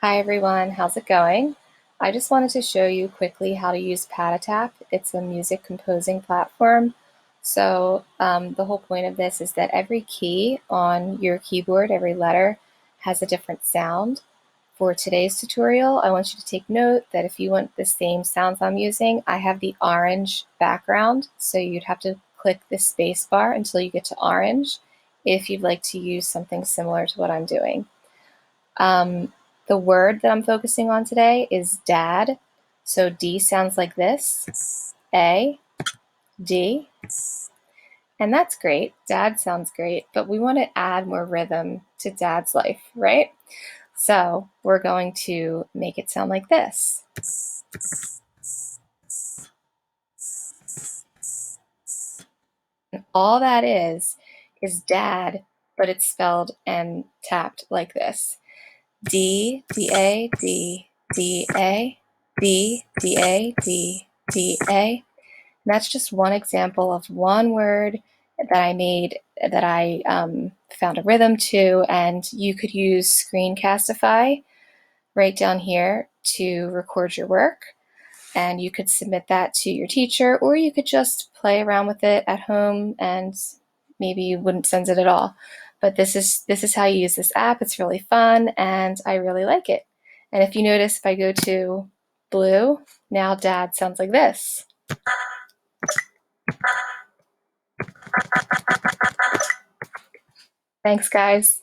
Hi everyone, how's it going? I just wanted to show you quickly how to use Patatap. It's a music composing platform. The whole point of this is that every key on your keyboard, every letter, has a different sound. For today's tutorial, I want you to take note that if you want the same sounds I'm using, I have the orange background, so you'd have to click the space bar until you get to orange if you'd like to use something similar to what I'm doing. The word that I'm focusing on today is dad. So D sounds like this, A, D, and that's great. Dad sounds great, but we want to add more rhythm to dad's life, right? So we're going to make it sound like this. And all that is dad, but it's spelled and tapped like this. D, D, A, D, D, A, D, D, A, D, D, A. And that's just one example of one word that I made that I found a rhythm to, and you could use Screencastify right down here to record your work, and you could submit that to your teacher, or you could just play around with it at home and maybe you wouldn't sense it at all. But this is how you use this app. It's really fun and I really like it. And if you notice, if I go to blue, now dad sounds like this. Thanks, guys.